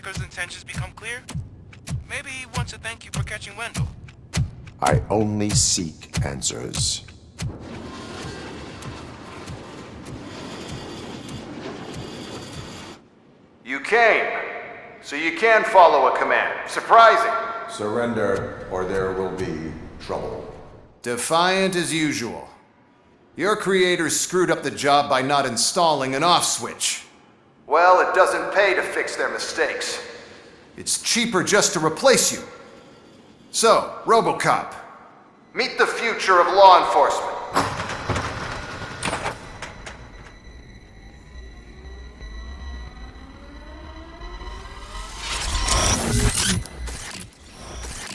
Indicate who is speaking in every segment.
Speaker 1: Becker's intentions become clear, maybe he wants to thank you for catching Wendell.
Speaker 2: I only seek answers.
Speaker 3: You came, so you can follow a command. Surprising.
Speaker 2: Surrender, or there will be trouble.
Speaker 3: Defiant as usual. Your creators screwed up the job by not installing an off switch. Well, it doesn't pay to fix their mistakes. It's cheaper just to replace you. So, Robocop, meet the future of law enforcement.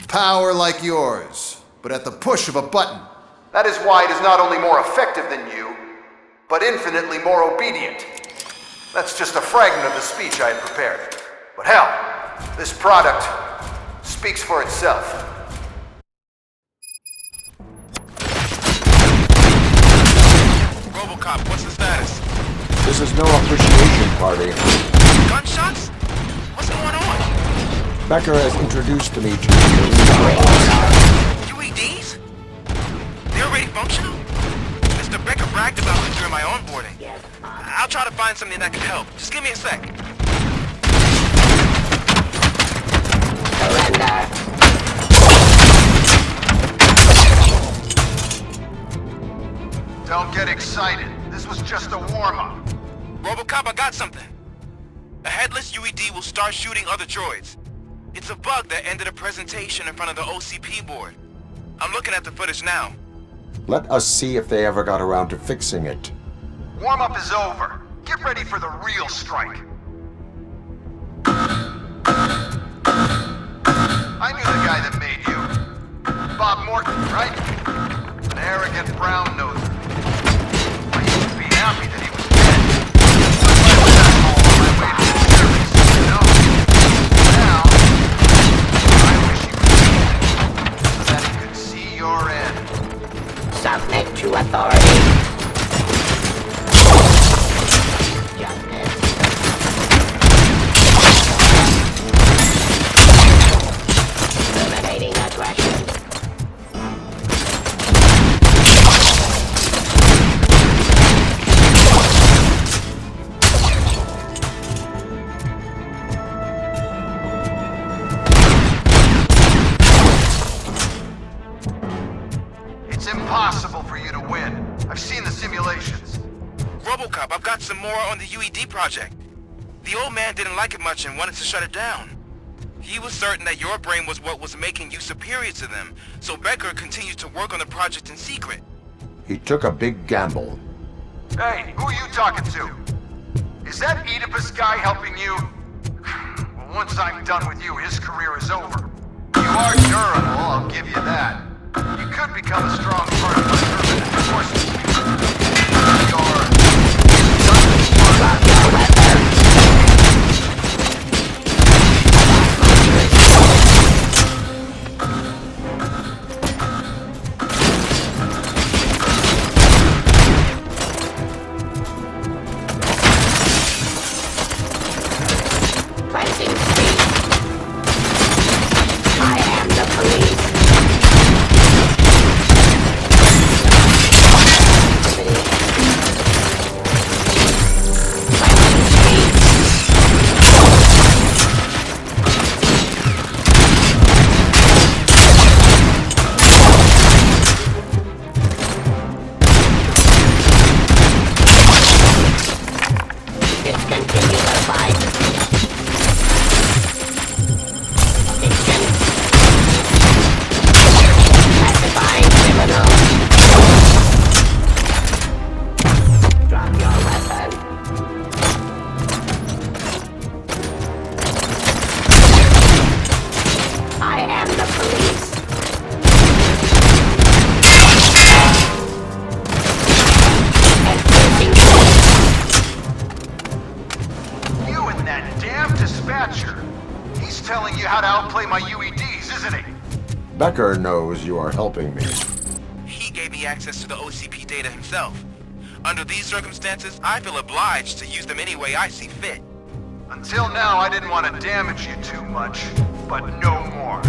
Speaker 3: Power like yours, but at the push of a button. That is why it is not only more effective than you, but infinitely more obedient. That's just a fragment of the speech I had prepared. But hell, this product speaks for itself.
Speaker 1: Robocop, what's the status?
Speaker 2: This is no appreciation party.
Speaker 1: Gunshots? What's going on?
Speaker 2: Becker has introduced to me to
Speaker 1: UEDs? They're already functional? Mr. Becker bragged about them during my onboarding. I'll try to find something that can help. Just give me a sec.
Speaker 3: Don't get excited. This was just a warm-up.
Speaker 1: Robocop, I got something. A headless UED will start shooting other droids. It's a bug that ended a presentation in front of the OCP board. I'm looking at the footage now.
Speaker 2: Let us see if they ever got around to fixing it.
Speaker 3: Warm-up is over. Get ready for the real strike. I knew the guy that made you. Bob Morton, right? An arrogant brown-noser. I used to be happy that he was dead. I was asshole on my way to the service, you know? Now, I wish he was dead, so that he could see your end.
Speaker 4: Submit to authority. Justice. Eliminating aggression.
Speaker 3: It's impossible for you to win. I've seen the simulations.
Speaker 1: Robocop, I've got some more on the UED project. The old man didn't like it much and wanted to shut it down. He was certain that your brain was what was making you superior to them, so Becker continued to work on the project in secret.
Speaker 2: He took a big gamble.
Speaker 3: Hey, who are you talking to? Is that Oedipus guy helping you? Well, once I'm done with you, his career is over. You are durable, I'll give you that. You could become a strong part of my urban enforcement.
Speaker 4: Placing speed. I am the police. It's continue the fight. Pacifying criminal. Drop your weapon. I am the police. Enforcing
Speaker 3: You and that damn dispatcher. He's telling you how to outplay my UEDs, isn't he?
Speaker 2: Becker knows you are helping me.
Speaker 1: He gave me access to the OCP data himself. Under these circumstances, I feel obliged to use them any way I see fit.
Speaker 3: Until now, I didn't want to damage you too much, but no more.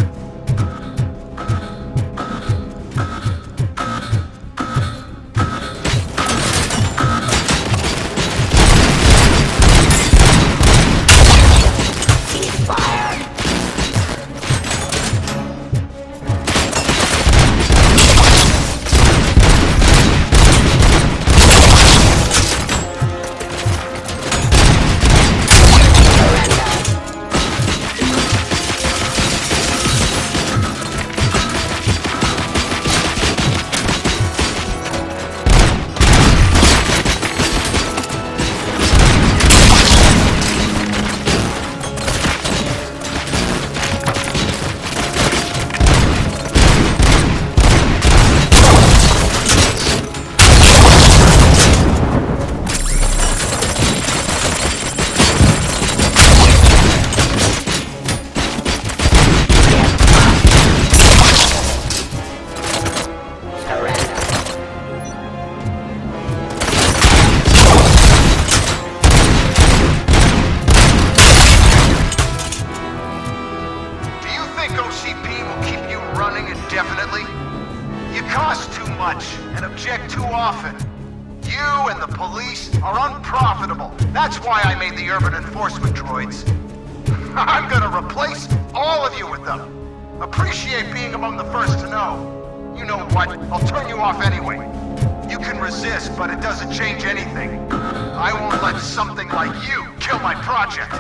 Speaker 3: That's why I made the urban enforcement droids. I'm gonna replace all of you with them. Appreciate being among the first to know. You know what? I'll turn you off anyway. You can resist, but it doesn't change anything. I won't let something like you kill my project.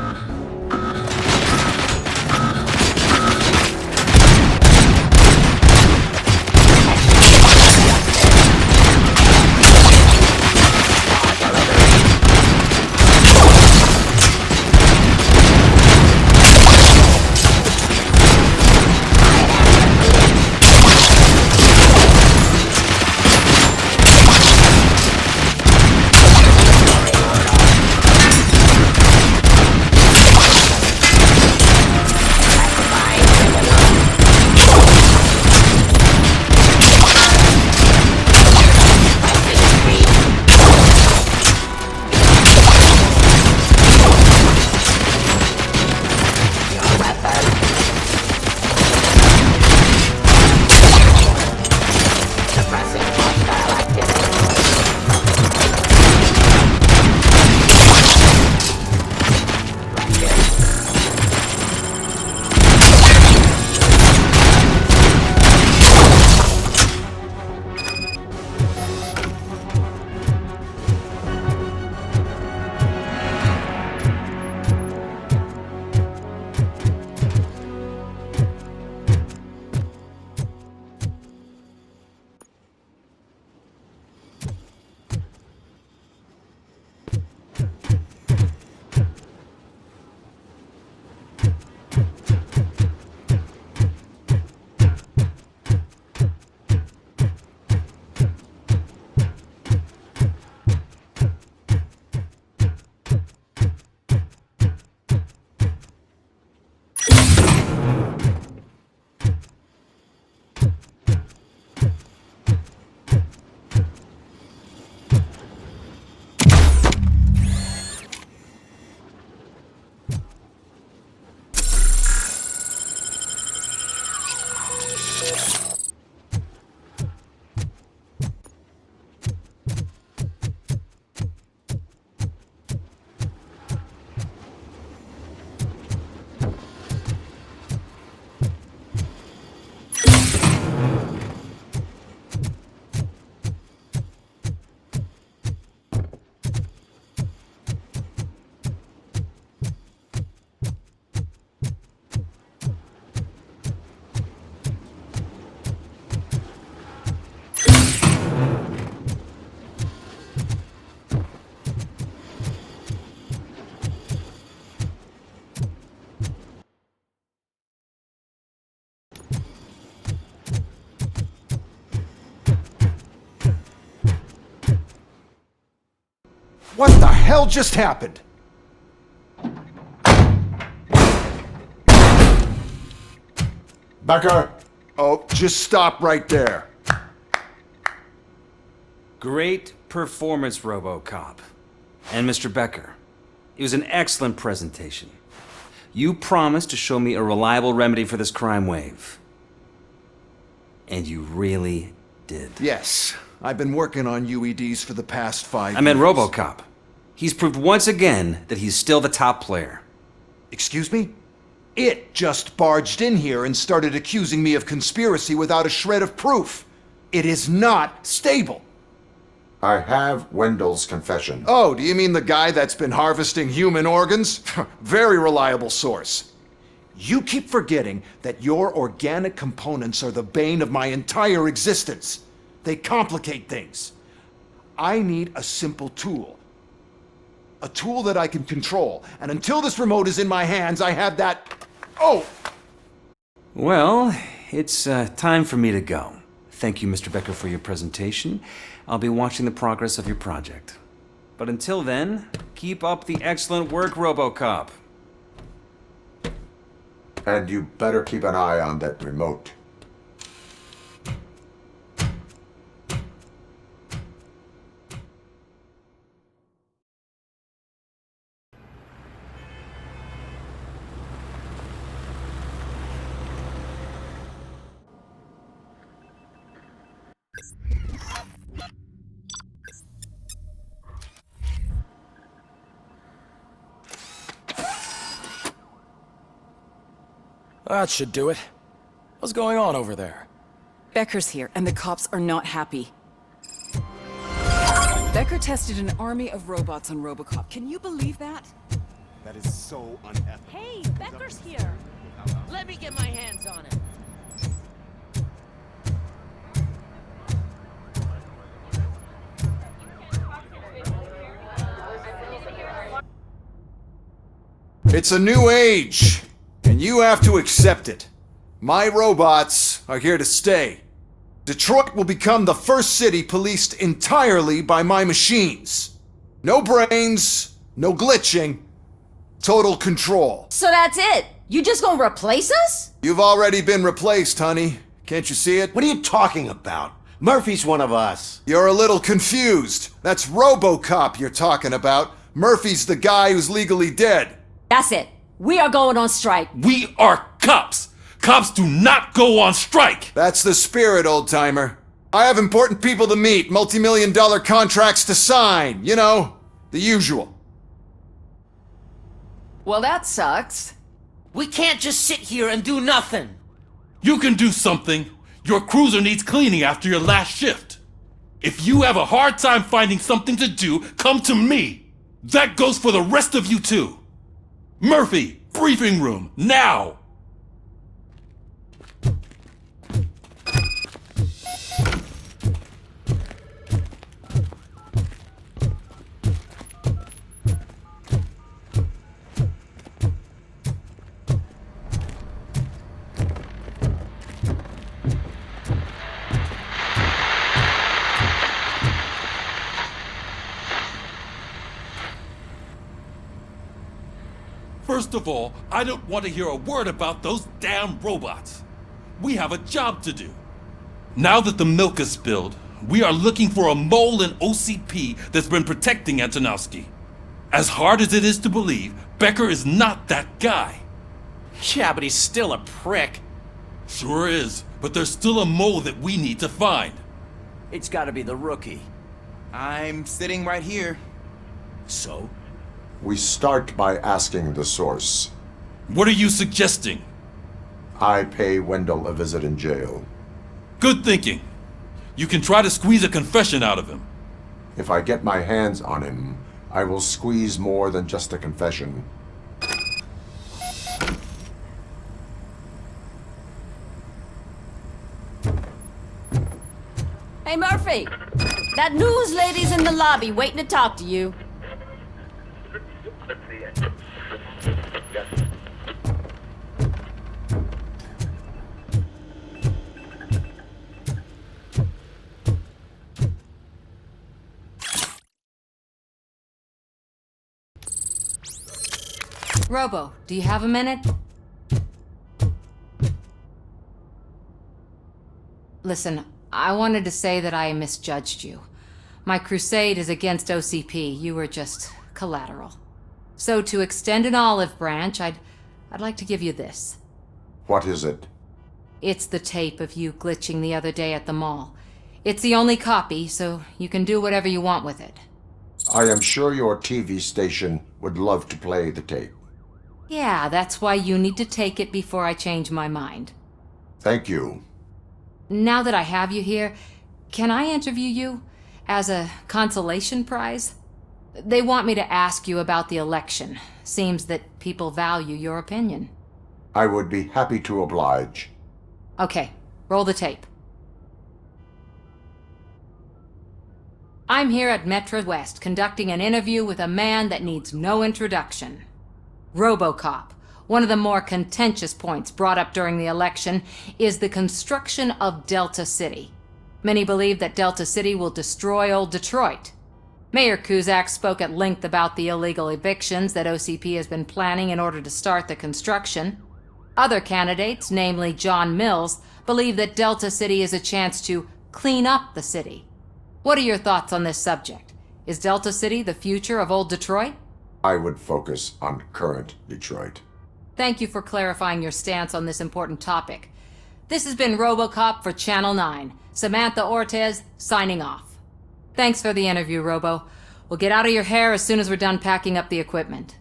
Speaker 5: What the hell just happened?
Speaker 2: Becker!
Speaker 5: Oh, just stop right there.
Speaker 6: Great performance, Robocop. And Mr. Becker, It was an excellent presentation. You promised to show me a reliable remedy for this crime wave. And you really did.
Speaker 5: Yes, I've been working on UEDs for the past 5 years.
Speaker 6: I meant Robocop. He's proved once again that he's still the top player.
Speaker 5: Excuse me? It just barged in here and started accusing me of conspiracy without a shred of proof. It is not stable.
Speaker 2: I have Wendell's confession.
Speaker 5: Oh, do you mean the guy that's been harvesting human organs? Very reliable source. You keep forgetting that your organic components are the bane of my entire existence. They complicate things. I need a simple tool. A tool that I can control. And until this remote is in my hands, I have that... Oh!
Speaker 6: Well, it's time for me to go. Thank you, Mr. Becker, for your presentation. I'll be watching the progress of your project. But until then, keep up the excellent work, Robocop.
Speaker 2: And you better keep an eye on that remote.
Speaker 7: That should do it. What's going on over there?
Speaker 8: Becker's here, and the cops are not happy. Becker tested an army of robots on Robocop. Can you believe that?
Speaker 9: That is so unethical.
Speaker 10: Hey, Becker's here. Let me get my hands on him.
Speaker 5: It's a new age, and you have to accept it. My robots are here to stay. Detroit will become the first city policed entirely by my machines. No brains, no glitching, total control.
Speaker 11: So that's it? You just gonna replace us?
Speaker 5: You've already been replaced, honey. Can't you see it?
Speaker 9: What are you talking about? Murphy's one of us.
Speaker 5: You're a little confused. That's Robocop you're talking about. Murphy's the guy who's legally dead.
Speaker 11: That's it. We are going on strike.
Speaker 12: We are cops! Cops do not go on strike!
Speaker 5: That's the spirit, old-timer. I have important people to meet, multi-million-dollar contracts to sign. You know, the usual.
Speaker 8: Well, that sucks.
Speaker 10: We can't just sit here and do nothing.
Speaker 12: You can do something. Your cruiser needs cleaning after your last shift. If you have a hard time finding something to do, come to me. That goes for the rest of you too. Murphy, briefing room, now! First of all, I don't want to hear a word about those damn robots. We have a job to do. Now that the milk is spilled, we are looking for a mole in OCP that's been protecting Antonowski. As hard as it is to believe, Becker is not that guy.
Speaker 7: Yeah, but he's still a prick.
Speaker 12: Sure is, but there's still a mole that we need to find.
Speaker 7: It's gotta be the rookie.
Speaker 13: I'm sitting right here.
Speaker 7: So?
Speaker 2: We start by asking the source.
Speaker 12: What are you suggesting?
Speaker 2: I pay Wendell a visit in jail.
Speaker 12: Good thinking. You can try to squeeze a confession out of him.
Speaker 2: If I get my hands on him, I will squeeze more than just a confession.
Speaker 11: Hey, Murphy! That news lady's in the lobby waiting to talk to you. Robo, do you have a minute? Listen, I wanted to say that I misjudged you. My crusade is against OCP. You were just collateral.
Speaker 14: So to extend an olive branch, I'd like to give you this.
Speaker 2: What is it?
Speaker 14: It's the tape of you glitching the other day at the mall. It's the only copy, so you can do whatever you want with it.
Speaker 2: I am sure your TV station would love to play the tape.
Speaker 14: Yeah, that's why you need to take it before I change my mind.
Speaker 2: Thank you.
Speaker 14: Now that I have you here, can I interview you as a consolation prize? They want me to ask you about the election. Seems that people value your opinion.
Speaker 2: I would be happy to oblige.
Speaker 14: Okay, roll the tape. I'm here at Metro West conducting an interview with a man that needs no introduction. Robocop. One of the more contentious points brought up during the election is the construction of Delta City. Many believe that Delta City will destroy old Detroit. Mayor Cusack spoke at length about the illegal evictions that OCP has been planning in order to start the construction. Other candidates, namely John Mills, believe that Delta City is a chance to clean up the city. What are your thoughts on this subject? Is Delta City the future of old Detroit?
Speaker 2: I would focus on current Detroit.
Speaker 14: Thank you for clarifying your stance on this important topic. This has been Robocop for Channel 9. Samantha Ortez, signing off. Thanks for the interview, Robo. We'll get out of your hair as soon as we're done packing up the equipment.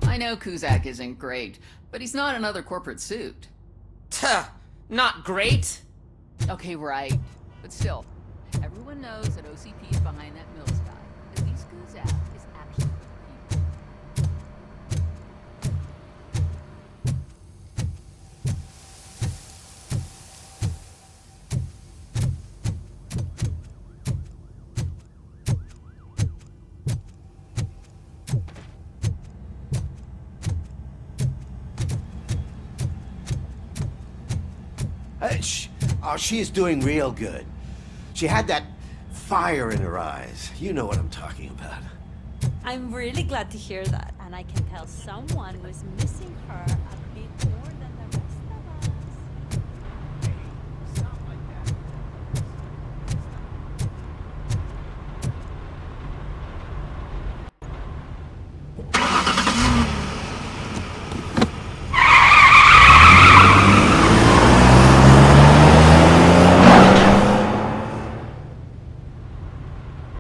Speaker 15: I know Cusack isn't great, but he's not another corporate suit.
Speaker 10: Tuh, not great.
Speaker 15: Okay, right. But still, everyone knows that OCP is behind that Mills guy. At least Cusack is actually for the people.
Speaker 9: She is doing real good. She had that fire in her eyes. You know what I'm talking about.
Speaker 10: I'm really glad to hear that, and I can tell someone was missing her a bit